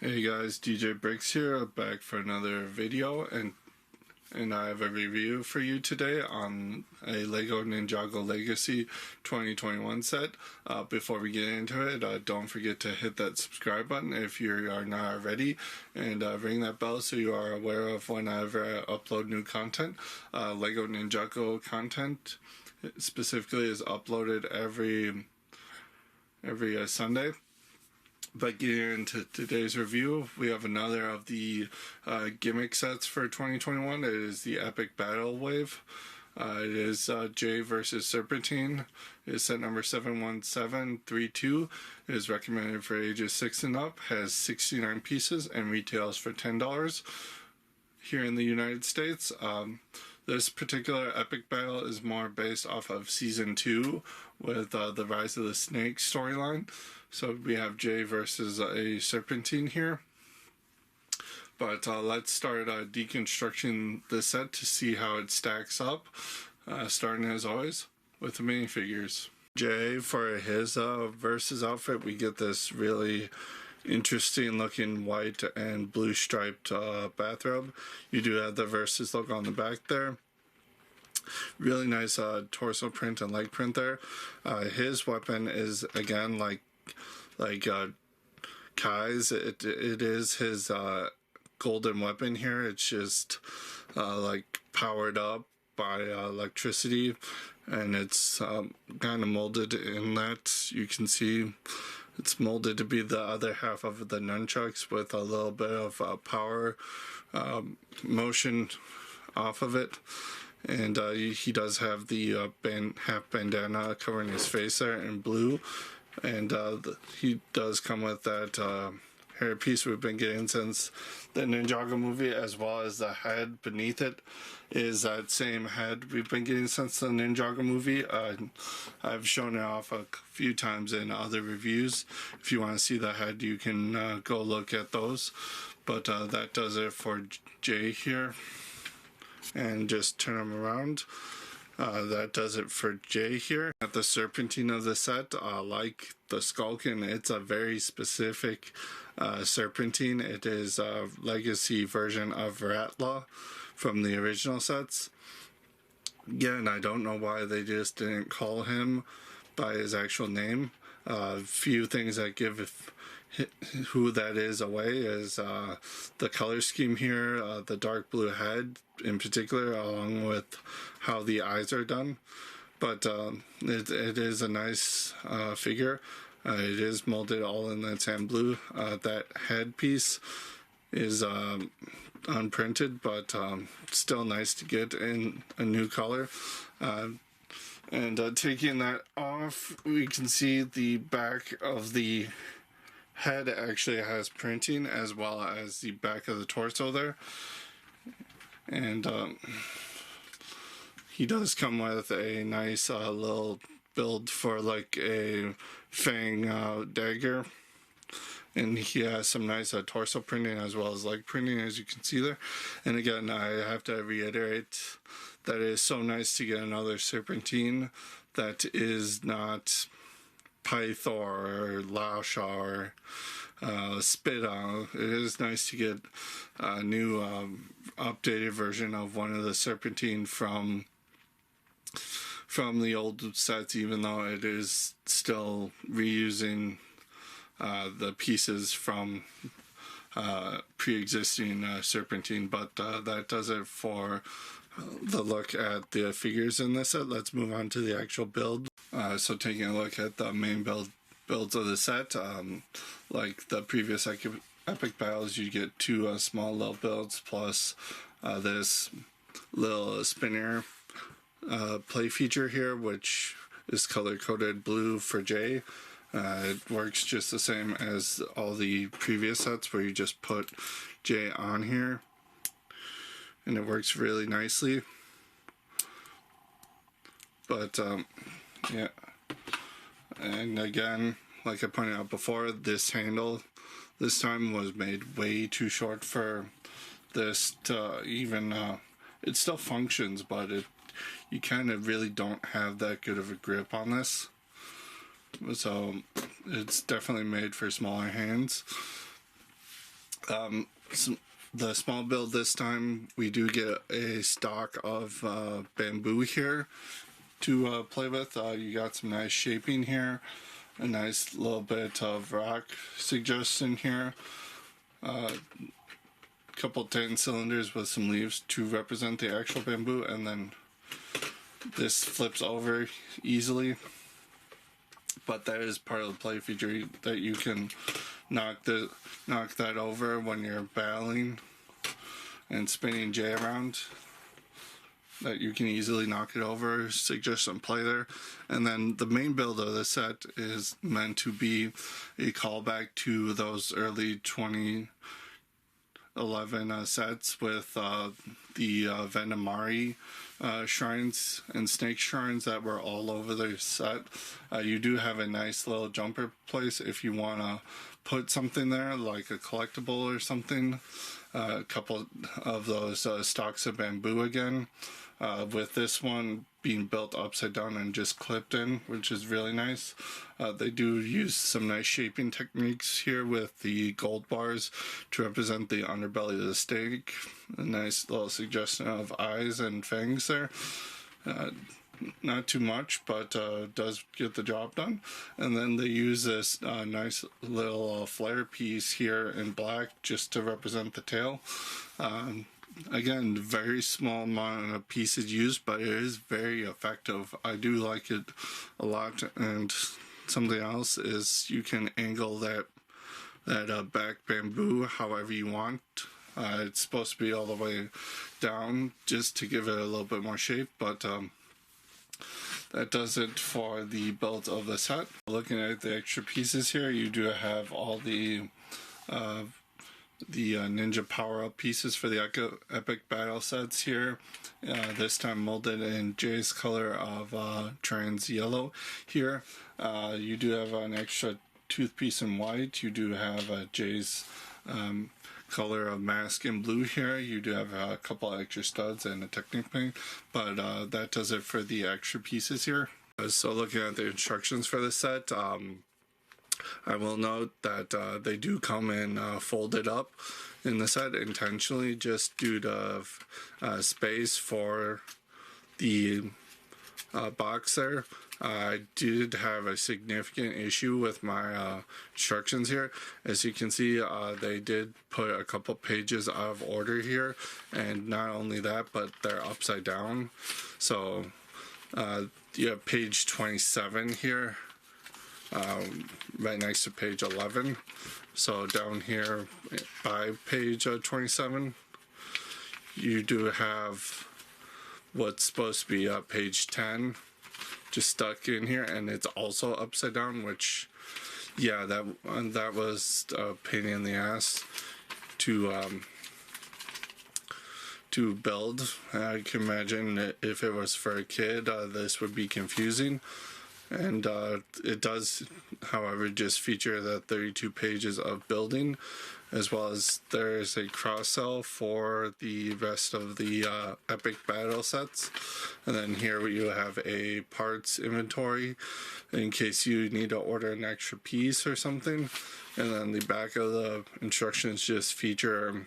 Hey guys, DJ Bricks here, back for another video, and I have a review for you today on a LEGO Ninjago Legacy 2021 set. Before we get into it, don't forget to hit that subscribe button if you are not already, and ring that bell so you are aware of whenever I upload new content. LEGO Ninjago content specifically is uploaded every Sunday. But getting into today's review, we have another of the gimmick sets for 2021. It is the Epic Battle Wave. It is Jay versus Serpentine. It is set number 71732. It is recommended for ages 6 and up. Has 69 pieces and retails for $10 here in the United States. This particular epic battle is more based off of Season 2 with the Rise of the Snake storyline. So we have Jay versus a Serpentine here. But let's start deconstructing the set to see how it stacks up. Starting as always with the minifigures. Jay, for his versus outfit, we get this really interesting looking white and blue striped bathrobe. You do have the versus logo on the back there. Really nice torso print and leg print there. His weapon is again like Kai's. It is his golden weapon here. It's just like powered up by electricity, and it's kind of molded in that you can see it's molded to be the other half of the nunchucks with a little bit of power motion off of it. And he does have the half bandana covering his face there in blue. And he does come with that hairpiece we've been getting since the Ninjago movie, as well as the head beneath it is that same head we've been getting since the Ninjago movie. I've shown it off a few times in other reviews. If you want to see the head, you can go look at those. But that does it for Jay here. And just turn him around. That does it for Jay here. At the Serpentine of the set, like the Skulkin, it's a very specific Serpentine. It is a legacy version of Ratla from the original sets. Again, I don't know why they just didn't call him by his actual name. Few things that give who that is away is the color scheme here, the dark blue head in particular, along with how the eyes are done. But it is a nice figure. It is molded all in that sand blue. That head piece is unprinted, but still nice to get in a new color. And taking that off, we can see the back of the head actually has printing, as well as the back of the torso there. And he does come with a nice little build for like a fang dagger. And he has some nice torso printing as well as leg printing, as you can see there. And again, I have to reiterate that it is so nice to get another Serpentine that is not Pythor or Lasha or Spit-On. It is nice to get a new updated version of one of the Serpentine from the old sets, even though it is still reusing the pieces from pre-existing Serpentine. But that does it for the look at the figures in this set. Let's move on to the actual build. So taking a look at the main builds of the set, like the previous epic battles, you get two small little builds plus this little spinner play feature here, which is color coded blue for Jay. It works just the same as all the previous sets where you just put Jay on here, and it works really nicely. But yeah, and again, like I pointed out before, this handle this time was made way too short for this to even it still functions, but you kind of really don't have that good of a grip on this. So it's definitely made for smaller hands. The small build this time, we do get a stock of bamboo here to play with. You got some nice shaping here, a nice little bit of rock suggestion here, couple 10 cylinders with some leaves to represent the actual bamboo, and then this flips over easily. But that is part of the play feature, that you can knock that over when you're battling and spinning J around, that you can easily knock it over, suggest some play there. And then the main build of the set is meant to be a callback to those early 2011 sets with the Venomari shrines and snake shrines that were all over the set. You do have a nice little jumper place if you want to put something there, like a collectible or something. A couple of those stalks of bamboo again, with this one being built upside down and just clipped in, which is really nice. They do use some nice shaping techniques here with the gold bars to represent the underbelly of the steak. A nice little suggestion of eyes and fangs there. Not too much, but does get the job done. And then they use this nice little flare piece here in black just to represent the tail. Again, very small amount of pieces used, but it is very effective. I do like it a lot. And something else is you can angle that back bamboo however you want. It's supposed to be all the way down just to give it a little bit more shape, but that does it for the build of the set. Looking at the extra pieces here, you do have all the ninja power-up pieces for the epic battle sets here. This time molded in Jay's color of trans yellow here. You do have an extra tooth piece in white. You do have Jay's color of mask in blue here. You do have a couple extra studs and a Technic paint, but that does it for the extra pieces here. So looking at the instructions for the set, I will note that they do come in folded up in the set intentionally, just due to space for the box there. I did have a significant issue with my instructions here. As you can see, they did put a couple pages out of order here, and not only that, but they're upside down. So you have page 27 here, right next to page 11. So down here by page 27, you do have what's supposed to be page 10 just stuck in here, and it's also upside down, which, yeah, that was a pain in the ass to build. I can imagine that if it was for a kid, this would be confusing. And it does, however, just feature the 32 pages of building, as well as there is a cross-sell for the rest of the epic battle sets. And then here you have a parts inventory in case you need to order an extra piece or something. And then the back of the instructions just feature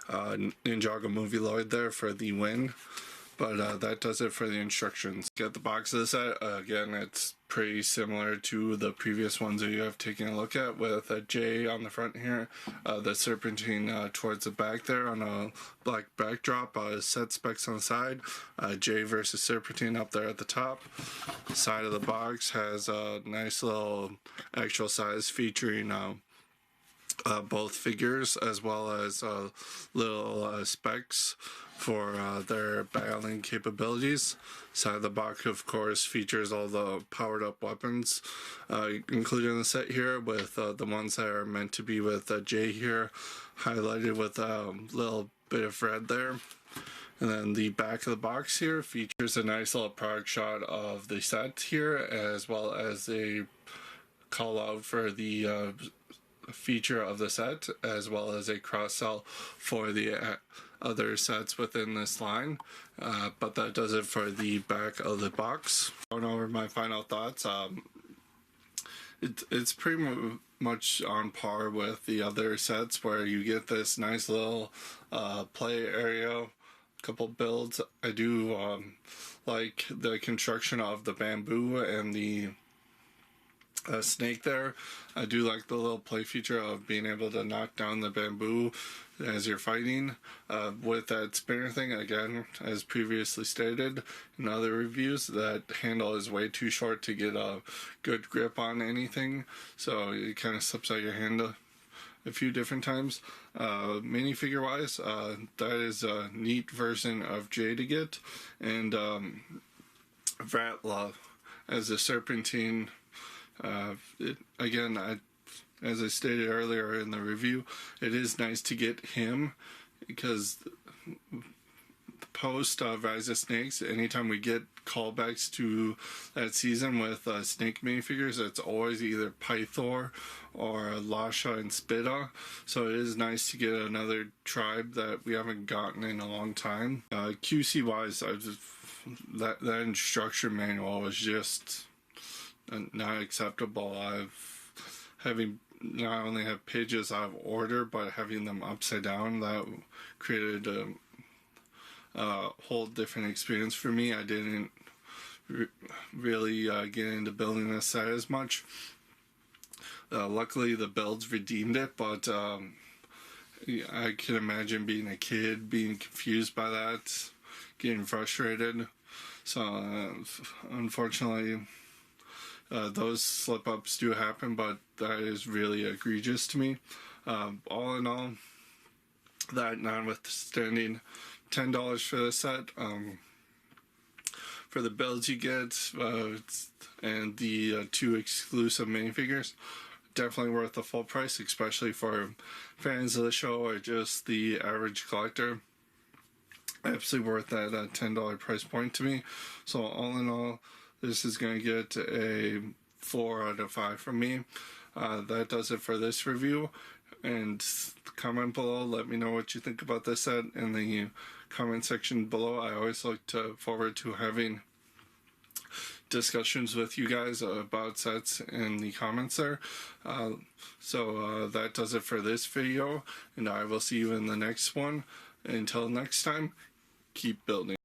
Ninjago Movie Lloyd there for the win. But that does it for the instructions. Get the box of the set. Again, it's pretty similar to the previous ones that you have taken a look at, with a J on the front here, the Serpentine towards the back there on a black backdrop, set specs on the side, J versus Serpentine up there at the top. The side of the box has a nice little actual size featuring both figures, as well as little specs for their battling capabilities. Side of the box, of course, features all the powered up weapons included in the set here, with the ones that are meant to be with J here highlighted with a little bit of red there. And then the back of the box here features a nice little product shot of the set here, as well as a call out for the feature of the set, as well as a cross-sell for the other sets within this line. But that does it for the back of the box. Going over my final thoughts, it's pretty much on par with the other sets, where you get this nice little play area, couple builds. I do like the construction of the bamboo and the snake there. I do like the little play feature of being able to knock down the bamboo as you're fighting. With that spinner thing, again, as previously stated in other reviews, that handle is way too short to get a good grip on anything, so it kind of slips out your hand a few different times. Minifigure wise, that is a neat version of Jay to get, and Vatla as a Serpentine. As I stated earlier in the review, it is nice to get him, because post Rise of Snakes, anytime we get callbacks to that season with snake minifigures, it's always either Pythor or Lasha and Spita. So it is nice to get another tribe that we haven't gotten in a long time. QC wise, that instruction manual was just not acceptable. Having not only have pages out of order, but having them upside down, that created a whole different experience for me. I didn't really get into building this set as much. Luckily the builds redeemed it, but I can imagine being a kid, being confused by that, getting frustrated. So unfortunately, those slip-ups do happen, but that is really egregious to me. All in all, that notwithstanding, $10 for the set. For the builds you get and the 2 exclusive minifigures, definitely worth the full price, especially for fans of the show or just the average collector. Absolutely worth that $10 price point to me. So all in all, this is going to get a 4 out of 5 from me. That does it for this review. And comment below, let me know what you think about this set in the comment section below. I always look forward to having discussions with you guys about sets in the comments there. So that does it for this video, and I will see you in the next one. Until next time, keep building.